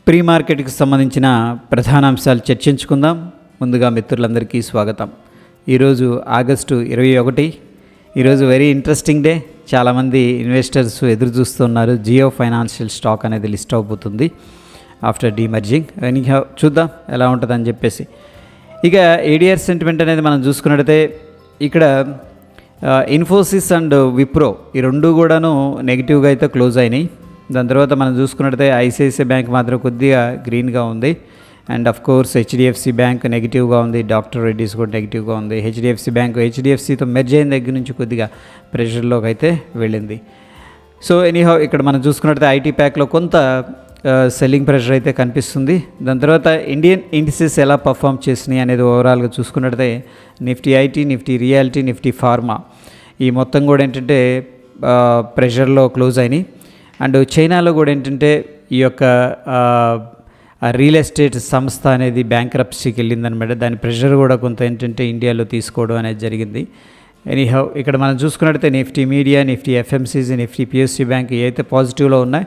Pre మార్కెట్కి సంబంధించిన ప్రధాన అంశాలు చర్చించుకుందాం. ముందుగా మిత్రులందరికీ స్వాగతం. ఈరోజు ఆగస్టు 21. ఈరోజు వెరీ ఇంట్రెస్టింగ్ డే. చాలామంది ఇన్వెస్టర్స్ ఎదురు చూస్తున్నారు. జియో ఫైనాన్షియల్ స్టాక్ అనేది లిస్ట్ అవబోతుంది ఆఫ్టర్ డీమర్జింగ్. చూద్దాం ఎలా ఉంటుందని చెప్పేసి. ఇక ఏడిఆర్ సెంటిమెంట్ అనేది మనం చూసుకున్నట్టయితే ఇక్కడ ఇన్ఫోసిస్ అండ్ విప్రో ఈ రెండు కూడాను నెగిటివ్గా అయితే క్లోజ్ అయినాయి. దాని తర్వాత మనం చూసుకున్నట్టయితే ఐసిఐసిఐ బ్యాంక్ మాత్రం కొద్దిగా గ్రీన్గా ఉంది. And of course HDFC bank నెగిటివ్గా ఉంది. డాక్టర్ రెడ్డిస్ కూడా నెగిటివ్గా ఉంది. హెచ్డిఎఫ్సి బ్యాంక్ హెచ్డిఎఫ్సితో మెర్జ్ అయిన దగ్గర నుంచి కొద్దిగా ప్రెషర్లోకి అయితే వెళ్ళింది. సో ఎనీహౌ ఇక్కడ మనం చూసుకున్నట్టయితే ఐటీ ప్యాక్లో కొంత సెల్లింగ్ ప్రెషర్ అయితే కనిపిస్తుంది. దాని తర్వాత ఇండియన్ ఇండిసెస్ ఎలా పర్ఫామ్ చేసినాయి అనేది ఓవరాల్గా చూసుకున్నట్టయితే Nifty IT, Nifty reality, Nifty pharma ఈ మొత్తం కూడా ఏంటంటే ప్రెషర్లో క్లోజ్ అయినాయి. అండ్ చైనాలో కూడా ఏంటంటే ఈ యొక్క రియల్ ఎస్టేట్ సంస్థ అనేది బ్యాంక్రప్సీకి వెళ్ళిందనమాట. దాని ప్రెషర్ కూడా కొంత ఏంటంటే ఇండియాలో తీసుకోవడం అనేది జరిగింది. ఎనీహౌ ఇక్కడ మనం చూసుకున్నట్టయితే Nifty media, Nifty FMCG, Nifty PSC bank అయితే పాజిటివ్లో ఉన్నాయి.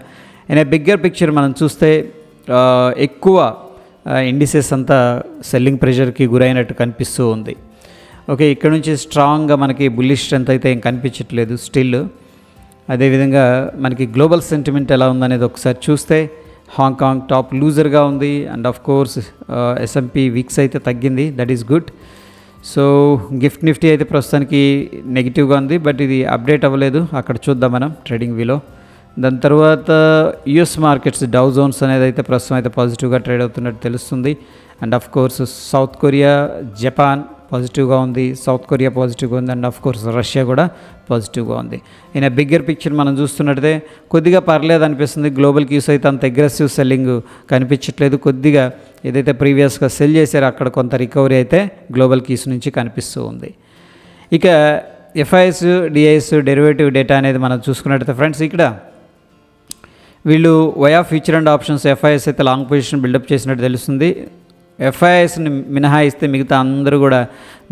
అండ్ బిగ్గర్ పిక్చర్ మనం చూస్తే ఎక్కువ ఇండిసెస్ అంతా సెల్లింగ్ ప్రెషర్కి గురైనట్టు కనిపిస్తూ ఉంది. ఓకే, ఇక్కడ నుంచి స్ట్రాంగ్గా మనకి బుల్లిష్ స్ట్రెంత్ అయితే ఏం కనిపించట్లేదు స్టిల్. అదేవిధంగా మనకి గ్లోబల్ సెంటిమెంట్ ఎలా ఉందనేది ఒకసారి చూస్తే హాంకాంగ్ టాప్ లూజర్గా ఉంది. And of course SMP weeks అయితే తగ్గింది, that is good. So gift Nifty అయితే ప్రస్తుతానికి నెగిటివ్గా ఉంది, బట్ ఇది అప్డేట్ అవ్వలేదు. అక్కడ చూద్దాం మనం ట్రేడింగ్ వీలో. దాని తర్వాత యుఎస్ మార్కెట్స్ డౌ జోన్స్ అనేది అయితే ప్రస్తుతం అయితే పాజిటివ్గా ట్రేడ్ అవుతున్నట్టు తెలుస్తుంది. And of course south Korea, Japan పాజిటివ్గా ఉంది, సౌత్ కొరియా పాజిటివ్గా ఉంది. అండ్ ఆఫ్ కోర్స్ రష్యా కూడా పాజిటివ్గా ఉంది. ఇన్ బిగ్గర్ పిక్చర్ మనం చూస్తున్నట్టయితే కొద్దిగా పర్లేదు అనిపిస్తుంది. గ్లోబల్ క్యూస్ అయితే అంత అగ్రెసివ్ సెల్లింగ్ కనిపించట్లేదు. కొద్దిగా ఏదైతే ప్రీవియస్గా సెల్ చేశారో అక్కడ కొంత రికవరీ అయితే గ్లోబల్ క్యూస్ నుంచి కనిపిస్తూ ఉంది. ఇక ఎఫ్ఐఎస్, డిఐఎస్ డెరివేటివ్ డేటా అనేది మనం చూసుకున్నట్టయితే ఫ్రెండ్స్ ఇక్కడ వీళ్ళు via future and options FIs అయితే లాంగ్ పొజిషన్ బిల్డప్ చేసినట్టు తెలుస్తుంది. ఎఫ్ఐఎస్ని మినహాయిస్తే మిగతా అందరూ కూడా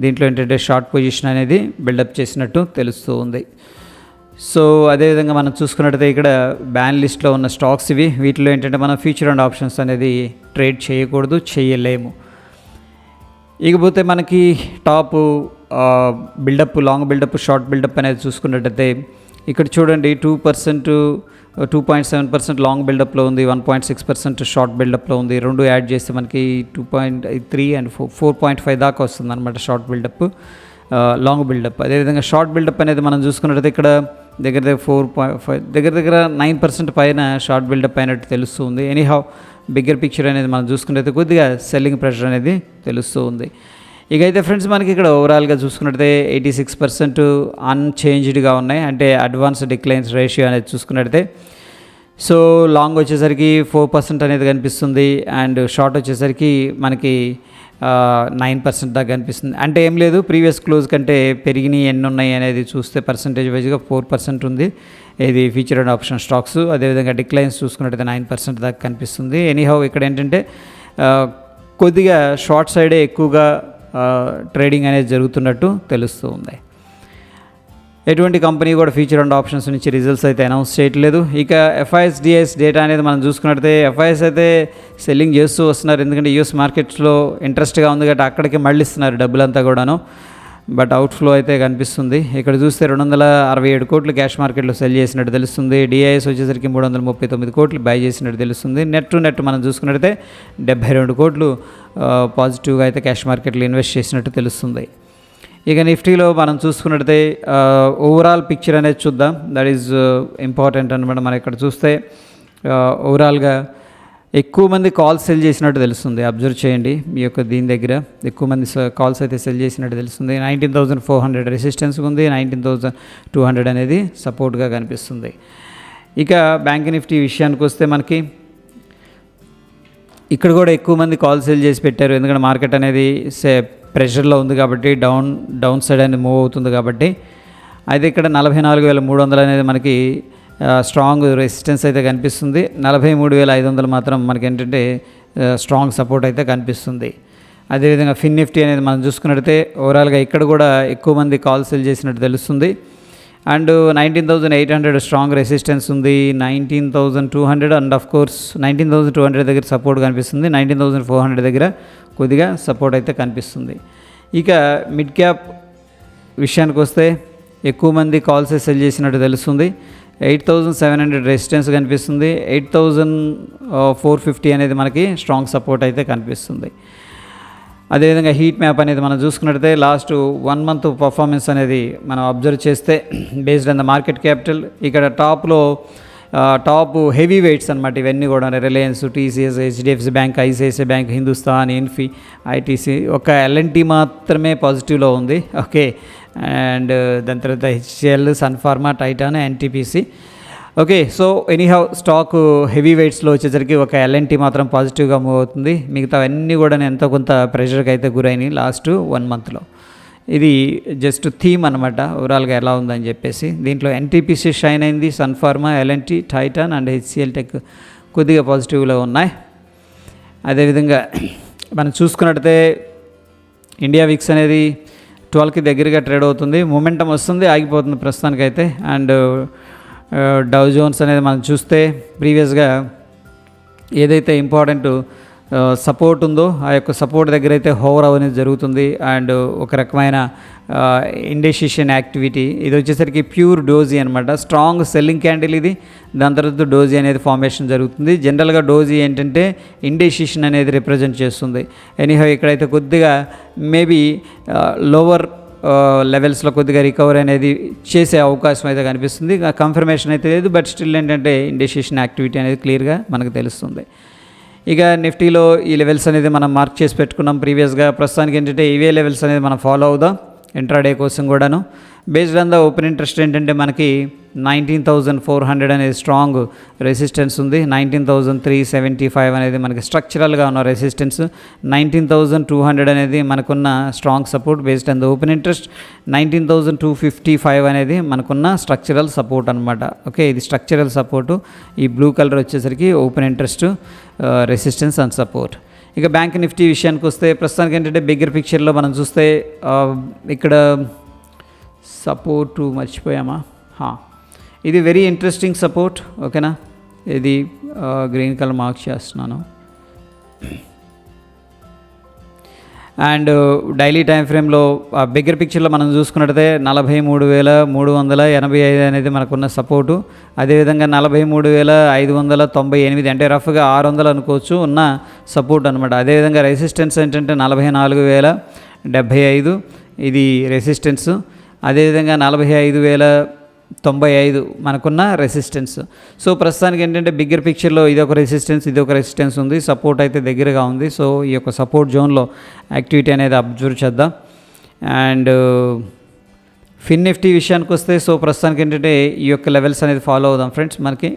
దీంట్లో ఏంటంటే షార్ట్ పొజిషన్ అనేది బిల్డప్ చేసినట్టు తెలుస్తూ ఉంది. సో అదేవిధంగా మనం చూసుకున్నట్టయితే ఇక్కడ బ్యాన్ లిస్ట్లో ఉన్న స్టాక్స్ ఇవి. వీటిలో ఏంటంటే మనం ఫ్యూచర్ అండ్ ఆప్షన్స్ అనేది ట్రేడ్ చేయకూడదు, చేయలేము. ఇకపోతే మనకి top buildup, long buildup, short buildup అనేది చూసుకున్నట్టయితే ఇక్కడ చూడండి 2.7% లాంగ్ బిల్డప్లో ఉంది, 1.6% షార్ట్ బిల్డప్లో ఉంది. రెండు యాడ్ చేస్తే మనకి 2.3 అండ్ 4.5 దాకా వస్తుంది అనమాట షార్ట్ బిల్డప్, లాంగ్ బిల్డప్. అదేవిధంగా షార్ట్ బిల్డప్ అనేది మనం చూసుకున్నట్టయితే ఇక్కడ దగ్గర 4.5 దగ్గర 9% పైన షార్ట్ బిల్డప్ అయినట్టు తెలుస్తుంది. ఎనీహౌ బిగ్గర్ పిక్చర్ అనేది మనం చూసుకున్నట్టయితే కొద్దిగా సెల్లింగ్ ప్రెషర్ అనేది తెలుస్తూ ఉంది. ఇక అయితే ఫ్రెండ్స్ మనకి ఇక్కడ ఓవరాల్గా చూసుకున్నట్టయితే 86% అన్చేంజ్డ్గా ఉన్నాయి, అంటే అడ్వాన్స్ డిక్లైన్స్ రేషియో అనేది చూసుకున్నట్టయితే. సో లాంగ్ వచ్చేసరికి 4% అనేది కనిపిస్తుంది, అండ్ షార్ట్ వచ్చేసరికి మనకి 9% దాకా కనిపిస్తుంది. అంటే ఏం లేదు, ప్రీవియస్ క్లోజ్ కంటే పెరిగినాయి ఎన్ని ఉన్నాయి అనేది చూస్తే పర్సంటేజ్ వైజ్గా 4% ఉంది ఇది ఫ్యూచర్ అండ్ ఆప్షన్ స్టాక్స్. అదేవిధంగా డిక్లైన్స్ చూసుకున్నట్టయితే 9% దాకా కనిపిస్తుంది. ఎనీహౌ ఇక్కడ ఏంటంటే కొద్దిగా షార్ట్ సైడే ఎక్కువగా ట్రేడింగ్ అనేది జరుగుతున్నట్టు తెలుస్తూ ఉంది. ఎటువంటి కంపెనీ కూడా ఫ్యూచర్ అండ్ ఆప్షన్స్ నుంచి రిజల్ట్స్ అయితే అనౌన్స్ చేయట్లేదు. ఇక ఎఫ్ఐఎస్, డిఐఎస్ డేటా అనేది మనం చూసుకున్నట్టయితే ఎఫ్ఐఎస్ అయితే సెల్లింగ్ చేస్తూ వస్తున్నారు, ఎందుకంటే యూఎస్ మార్కెట్స్లో ఇంట్రెస్ట్గా ఉంది కాబట్టి అక్కడికి మళ్ళిస్తున్నారు డబ్బులంతా కూడాను. బట్ అవుట్ఫ్లో అయితే కనిపిస్తుంది. ఇక్కడ చూస్తే 267 కోట్లు క్యాష్ మార్కెట్లో సెల్ చేసినట్టు తెలుస్తుంది. డిఐఎస్ వచ్చేసరికి 339 కోట్లు బై చేసినట్టు తెలుస్తుంది. నెట్ మనం చూసుకున్నట్టయితే 72 కోట్లు పాజిటివ్గా అయితే క్యాష్ మార్కెట్లో ఇన్వెస్ట్ చేసినట్టు తెలుస్తుంది. ఇక నిఫ్టీలో మనం చూసుకున్నట్టయితే ఓవరాల్ పిక్చర్ అనేది చూద్దాం, దట్ ఈజ్ ఇంపార్టెంట్ అనమాట. మనం ఇక్కడ చూస్తే ఓవరాల్గా ఎక్కువ మంది కాల్స్ సెల్ చేసినట్టు తెలుస్తుంది. అబ్జర్వ్ చేయండి, మీ యొక్క దీని దగ్గర ఎక్కువ మంది కాల్స్ అయితే సెల్ చేసినట్టు తెలుస్తుంది. 19,400 రెసిస్టెన్స్ ఉంది, 19,200 అనేది సపోర్ట్గా కనిపిస్తుంది. ఇక బ్యాంక్ నిఫ్టీ విషయానికి వస్తే మనకి ఇక్కడ కూడా ఎక్కువ మంది కాల్ సెల్ చేసి పెట్టారు, ఎందుకంటే మార్కెట్ అనేది ప్రెషర్లో ఉంది కాబట్టి, డౌన్ సైడ్ అనేది మూవ్ అవుతుంది కాబట్టి. అయితే ఇక్కడ 44,300 అనేది మనకి స్ట్రాంగ్ రెసిస్టెన్స్ అయితే కనిపిస్తుంది. 43,500 మాత్రం మనకి ఏంటంటే స్ట్రాంగ్ సపోర్ట్ అయితే కనిపిస్తుంది. అదేవిధంగా ఫిన్ నిఫ్టీ అనేది మనం చూసుకున్నట్టయితే ఓవరాల్గా ఇక్కడ కూడా ఎక్కువ మంది కాల్ సెల్ చేసినట్టు తెలుస్తుంది. అండ్ 19,800 స్ట్రాంగ్ రెసిస్టెన్స్ ఉంది, 19,200 అండ్ ఆఫ్ కోర్స్ 19,200 దగ్గర సపోర్ట్ కనిపిస్తుంది, 19,400 దగ్గర కొద్దిగా సపోర్ట్ అయితే కనిపిస్తుంది. ఇక మిడ్ క్యాప్ విషయానికి వస్తే ఎక్కువ మంది కాల్స్ సెల్ చేసినట్టు తెలుస్తుంది. 8,700 రెసిస్టెన్స్ కనిపిస్తుంది, 8,450 అనేది మనకి స్ట్రాంగ్ సపోర్ట్ అయితే కనిపిస్తుంది. అదేవిధంగా హీట్ మ్యాప్ అనేది మనం చూసుకున్నట్లయితే లాస్ట్ 1 మంత్ పర్ఫార్మెన్స్ అనేది మనం అబ్జర్వ్ చేస్తే based on the market capital ఇక్కడ టాప్ హెవీ వెయిట్స్ అనమాట ఇవన్నీ కూడా Reliance, TCS, HDFC bank, ICICI bank, Hindustan, Infy, ITC, ఒక ఎల్ఎన్టీ మాత్రమే పాజిటివ్లో ఉంది. ఓకే, అండ్ దాని తర్వాత HCL, Sun Pharma, Titan, NTPC. Okay, so anyhow stock heavy వెయిట్స్లో వచ్చేసరికి ఒక ఎల్ఎన్టీ మాత్రం పాజిటివ్గా మూవ్ అవుతుంది. మిగతా అన్నీ కూడా ఎంతో కొంత ప్రెషర్కి అయితే గురైనాయి లాస్ట్ 1 మంత్లో. ఇది జస్ట్ థీమ్ అనమాట ఓవరాల్గా ఎలా ఉందని చెప్పేసి. దీంట్లో ఎన్టీపీసీ షైన్ అయింది, Sun Pharma, L&T, Titan and HCL tech కొద్దిగా పాజిటివ్లో ఉన్నాయి. అదేవిధంగా మనం చూసుకున్నట్టయితే ఇండియా విక్స్ అనేది 12కి దగ్గరగా ట్రేడ్ అవుతుంది, మొమెంటం వస్తుంది, ఆగిపోతుంది ప్రస్తుతానికైతే. అండ్ డౌ జోన్స్ అనేది మనం చూస్తే ప్రీవియస్గా ఏదైతే ఇంపార్టెంట్ సపోర్ట్ ఉందో ఆ యొక్క సపోర్ట్ దగ్గర అయితే హోవర్ అనేది జరుగుతుంది. అండ్ ఒక రకమైన ఇండెసిషన్ యాక్టివిటీ, ఇది వచ్చేసరికి ప్యూర్ డోజీ అనమాట, స్ట్రాంగ్ సెల్లింగ్ క్యాండిల్ ఇది. దాని తర్వాత డోజీ అనేది ఫార్మేషన్ జరుగుతుంది. జనరల్గా డోజీ ఏంటంటే ఇండెసిషన్ అనేది రిప్రజెంట్ చేస్తుంది. ఎనీహౌ ఇక్కడైతే కొద్దిగా మేబీ లోవర్ లెవెల్స్లో కొద్దిగా రికవరీ అనేది చేసే అవకాశం అయితే కనిపిస్తుంది. కన్ఫర్మేషన్ అయితే లేదు, బట్ స్టిల్ ఏంటంటే ఇండెసిషన్ యాక్టివిటీ అనేది క్లియర్గా మనకు తెలుస్తుంది. ఇక నిఫ్టీలో ఈ లెవెల్స్ అనేది మనం మార్క్ చేసి పెట్టుకున్నాం ప్రీవియస్గా. ప్రస్తుతానికి ఏంటంటే ఇవే లెవెల్స్ అనేది మనం ఫాలో అవుదాం ఇంట్రాడే కోసం కూడాను. Based on the open interest ఏంటంటే మనకి 19,400 అనేది స్ట్రాంగ్ రెసిస్టెన్స్ ఉంది, 19,375 అనేది మనకి స్ట్రక్చరల్గా ఉన్న రెసిస్టెన్స్, 19,200 అనేది మనకున్న strong support based on the open interest, 19,255 అనేది మనకున్న స్ట్రక్చరల్ సపోర్ట్ అనమాట. ఓకే, ఇది స్ట్రక్చరల్ సపోర్టు. ఈ బ్లూ కలర్ వచ్చేసరికి open interest, resistance and support. ఇక బ్యాంక్ నిఫ్టీ విషయానికి వస్తే ప్రస్తుతానికి ఏంటంటే బిగ్గర్ పిక్చర్లో మనం చూస్తే ఇక్కడ సపోర్టు మర్చిపోయామా, ఇది వెరీ ఇంట్రెస్టింగ్ సపోర్ట్. ఓకేనా, ఇది గ్రీన్ కలర్ మార్క్ చేస్తున్నాను. అండ్ డైలీ టైం ఫ్రేమ్లో బిగ్గర్ పిక్చర్లో మనం చూసుకున్నట్టయితే 43,385 అనేది మనకున్న సపోర్టు. అదేవిధంగా 43,598 అంటే రఫ్గా 600 అనుకోవచ్చు ఉన్న సపోర్ట్ అనమాట. అదేవిధంగా రెసిస్టెన్స్ ఏంటంటే 44,075 ఇది రెసిస్టెన్స్. అదేవిధంగా 45,095 మనకున్న రెసిస్టెన్స్. సో ప్రస్తుతానికి ఏంటంటే బిగ్గర్ పిక్చర్లో ఇది ఒక రెసిస్టెన్స్ ఉంది, సపోర్ట్ అయితే దగ్గరగా ఉంది. సో ఈ యొక్క సపోర్ట్ జోన్లో యాక్టివిటీ అనేది అబ్జర్వ్ చేద్దాం. అండ్ ఫిన్ నిఫ్టీ విషయానికి వస్తే సో ప్రస్తుతానికి ఏంటంటే ఈ యొక్క లెవెల్స్ అనేది ఫాలో అవుదాం ఫ్రెండ్స్. మనకి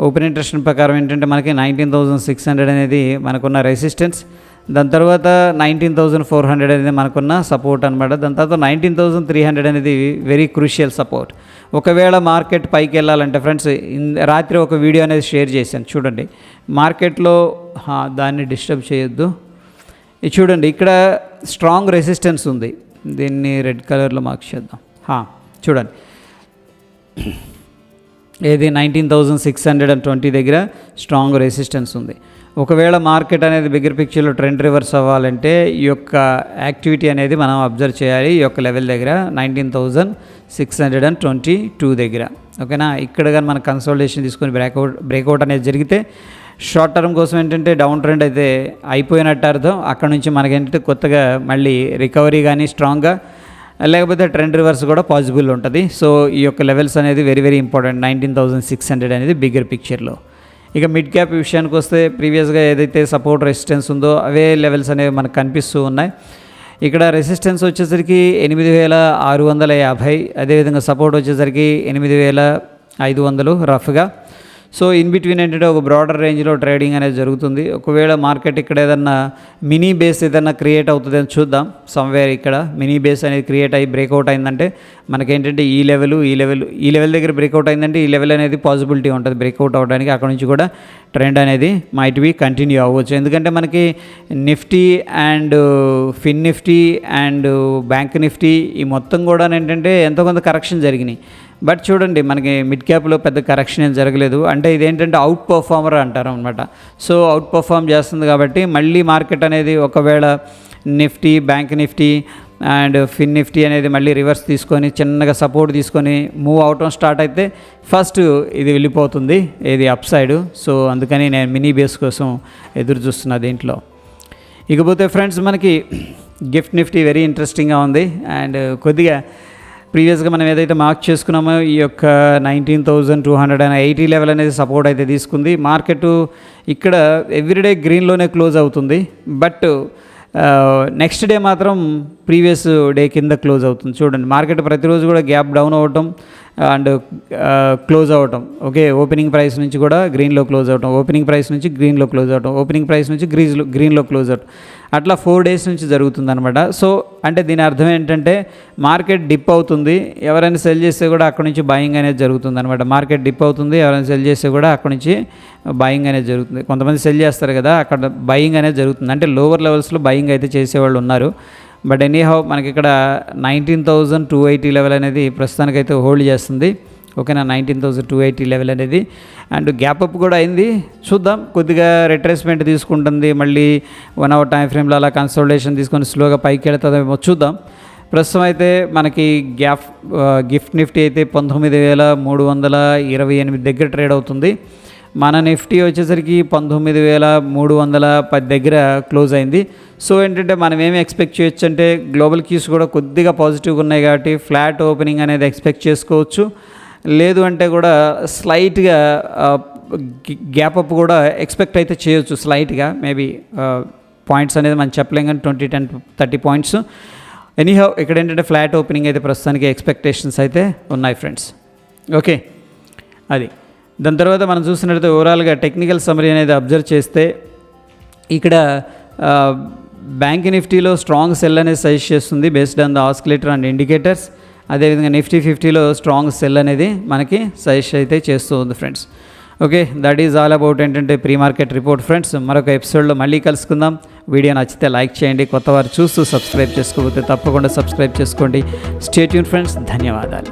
ఓపెన్ ఇంట్రెస్ట్ ప్రకారం ఏంటంటే మనకి 19,600 అనేది మనకున్న రెసిస్టెన్స్, దాని తర్వాత 19,400 అనేది మనకున్న సపోర్ట్ అనమాట. దాని తర్వాత 19,300 అనేది వెరీ క్రూషియల్ సపోర్ట్. ఒకవేళ మార్కెట్ పైకి వెళ్ళాలంటే ఫ్రెండ్స్, రాత్రి ఒక వీడియో అనేది షేర్ చేశాను చూడండి. మార్కెట్లో దాన్ని డిస్టర్బ్ చేయొద్దు. ఇది చూడండి, ఇక్కడ స్ట్రాంగ్ రెసిస్టెన్స్ ఉంది, దీన్ని రెడ్ కలర్లో మార్క్ చేద్దాం. చూడండి, ఏది 19,620 దగ్గర స్ట్రాంగ్ రెసిస్టెన్స్ ఉంది. ఒకవేళ మార్కెట్ అనేది బిగ్గర్ పిక్చర్లో ట్రెండ్ రివర్స్ అవ్వాలంటే ఈ యొక్క యాక్టివిటీ అనేది మనం అబ్జర్వ్ చేయాలి. ఈ యొక్క లెవెల్ దగ్గర 19,622 దగ్గర. ఓకేనా, ఇక్కడ కానీ మన కన్సల్టేషన్ తీసుకొని బ్రేక్అవుట్ అనేది జరిగితే షార్ట్ టర్మ్ కోసం ఏంటంటే డౌన్ ట్రెండ్ అయితే అయిపోయినట్టు అర్థం. అక్కడ నుంచి మనకేంటంటే కొత్తగా మళ్ళీ రికవరీ కానీ స్ట్రాంగ్గా, లేకపోతే ట్రెండ్ రివర్స్ కూడా పాసిబుల్ ఉంటుంది. సో ఈ యొక్క లెవెల్స్ అనేది వెరీ వెరీ ఇంపార్టెంట్, 19,600 అనేది బిగ్గర్ పిక్చర్లో. ఇక మిడ్ క్యాప్ విషయానికి వస్తే ప్రీవియస్గా ఏదైతే సపోర్ట్ రెసిస్టెన్స్ ఉందో అవే లెవెల్స్ అనేవి మనకు కనిపిస్తూ ఉన్నాయి. ఇక్కడ రెసిస్టెన్స్ వచ్చేసరికి 8,650, అదేవిధంగా సపోర్ట్ వచ్చేసరికి 8,500 రఫ్గా. సో ఇన్ బిట్వీన్ ఏంటంటే ఒక బ్రాడర్ రేంజ్లో ట్రేడింగ్ అనేది జరుగుతుంది. ఒకవేళ మార్కెట్ ఇక్కడ ఏదన్నా మినీ బేస్ ఏదన్నా క్రియేట్ అవుతుంది అని చూద్దాం. సమ్వేర్ ఇక్కడ మినీ బేస్ అనేది క్రియేట్ అయ్యి బ్రేక్అవుట్ అయిందంటే మనకేంటంటే ఈ లెవెల్ దగ్గర బ్రేక్అవుట్ అయిందంటే ఈ లెవెల్ అనేది పాసిబిలిటీ ఉంటుంది బ్రేక్అవుట్ అవ్వడానికి. అక్కడ నుంచి కూడా ట్రెండ్ అనేది మైట్ బి కంటిన్యూ అవ్వచ్చు. ఎందుకంటే మనకి Nifty and Fin Nifty and bank Nifty ఈ మొత్తం కూడా ఏంటంటే ఎంతో కొంత కరెక్షన్ జరిగినాయి. బట్ చూడండి మనకి మిడ్ క్యాప్లో పెద్ద కరెక్షన్ ఏం జరగలేదు. అంటే ఇదేంటంటే అవుట్ పర్ఫార్మర్ అంటారు అనమాట. సో అవుట్ పర్ఫార్మ్ చేస్తుంది కాబట్టి మళ్ళీ మార్కెట్ అనేది ఒకవేళ Nifty, bank Nifty and Fin Nifty అనేది మళ్ళీ రివర్స్ తీసుకొని చిన్నగా సపోర్ట్ తీసుకొని మూవ్ అవటం స్టార్ట్ అయితే ఫస్ట్ ఇది వెళ్ళిపోతుంది ఇది అప్ సైడ్. సో అందుకని నేను మినీ బేస్ కోసం ఎదురు చూస్తున్నా దీంట్లో. ఇకపోతే ఫ్రెండ్స్ మనకి గిఫ్ట్ నిఫ్టీ వెరీ ఇంట్రెస్టింగ్గా ఉంది. అండ్ కొద్దిగా ప్రీవియస్గా మనం ఏదైతే మార్క్ చేసుకున్నామో ఈ యొక్క 19,280 లెవెల్ అనేది సపోర్ట్ అయితే తీసుకుంది. మార్కెట్ ఇక్కడ ఎవ్రీడే గ్రీన్లోనే క్లోజ్ అవుతుంది. బట్ నెక్స్ట్ డే మాత్రం ప్రీవియస్ డే కింద క్లోజ్ అవుతుంది. చూడండి మార్కెట్ ప్రతిరోజు కూడా గ్యాప్ డౌన్ అవ్వటం అండ్ క్లోజ్ అవ్వటం. ఓకే, ఓపెనింగ్ ప్రైస్ నుంచి కూడా గ్రీన్లో క్లోజ్ అవ్వటం, ఓపెనింగ్ ప్రైస్ నుంచి గ్రీన్లో క్లోజ్ అవ్వటం, ఓపెనింగ్ ప్రైస్ నుంచి గ్రీన్లో క్లోజ్ అవ్వటం, అట్లా 4 డేస్ నుంచి జరుగుతుంది అనమాట. సో అంటే దీని అర్థం ఏంటంటే మార్కెట్ డిప్ అవుతుంది, ఎవరైనా సెల్ చేస్తే కూడా అక్కడ నుంచి బయింగ్ అనేది జరుగుతుంది అనమాట. మార్కెట్ డిప్ అవుతుంది, ఎవరైనా సెల్ చేస్తే కూడా అక్కడ నుంచి బయింగ్ అనేది జరుగుతుంది. కొంతమంది సెల్ చేస్తారు కదా, అక్కడ బయింగ్ అనేది జరుగుతుంది. అంటే లోవర్ లెవెల్స్లో బయింగ్ అయితే చేసేవాళ్ళు ఉన్నారు. బట్ ఎనీహౌ మనకి ఇక్కడ 19,280 లెవెల్ అనేది ప్రస్తుతానికైతే హోల్డ్ చేస్తుంది. ఓకేనా, 19,280 లెవెల్ అనేది. అండ్ గ్యాప్ అప్ కూడా అయింది. చూద్దాం, కొద్దిగా రిట్రేస్మెంట్ తీసుకుంటుంది, మళ్ళీ 1 hour టైం ఫ్రేమ్లో అలా కన్సల్టేషన్ తీసుకొని స్లోగా పైకి వెళ్తుందేమో చూద్దాం. ప్రస్తుతం అయితే మనకి గిఫ్ట్ నిఫ్టీ అయితే 19,328 దగ్గర ట్రేడ్ అవుతుంది. మన నిఫ్టీ వచ్చేసరికి 19,310 దగ్గర క్లోజ్ అయింది. సో ఏంటంటే మనం ఏమి ఎక్స్పెక్ట్ చేయొచ్చు అంటే గ్లోబల్ కీస్ కూడా కొద్దిగా పాజిటివ్గా ఉన్నాయి కాబట్టి ఫ్లాట్ ఓపెనింగ్ అనేది ఎక్స్పెక్ట్ చేసుకోవచ్చు. లేదు అంటే కూడా స్లైట్గా గ్యాప్ అప్ కూడా ఎక్స్పెక్ట్ అయితే చేయొచ్చు స్లైట్గా. మేబీ పాయింట్స్ అనేది మనం చెప్పలేం కానీ 20-30 పాయింట్స్. ఎనీహౌ ఇక్కడ ఏంటంటే ఫ్లాట్ ఓపెనింగ్ అయితే ప్రస్తుతానికి ఎక్స్పెక్టేషన్స్ అయితే ఉన్నాయి ఫ్రెండ్స్. ఓకే, అది దాని తర్వాత మనం చూసినట్లయితే ఓవరాల్గా టెక్నికల్ సమరీ అనేది అబ్జర్వ్ చేస్తే ఇక్కడ బ్యాంక్ నిఫ్టీలో స్ట్రాంగ్ సెల్ అనేది సజెస్ట్ చేస్తుంది based on the oscillator and indicators. అదేవిధంగా నిఫ్టీ 50లో స్ట్రాంగ్ సెల్ అనేది మనకి సజెస్ట్ అయితే చేస్తూ ఉంది friends. Okay, that is all about ఏంటంటే ప్రీ మార్కెట్ రిపోర్ట్ ఫ్రెండ్స్. మరొక ఎపిసోడ్లో మళ్ళీ కలుసుకుందాం. వీడియో నచ్చితే లైక్ చేయండి, కొత్త వారు చూస్తూ సబ్స్క్రైబ్ చేసుకోకపోతే తప్పకుండా సబ్స్క్రైబ్ చేసుకోండి. స్టే ట్యూన్ ఫ్రెండ్స్, ధన్యవాదాలు.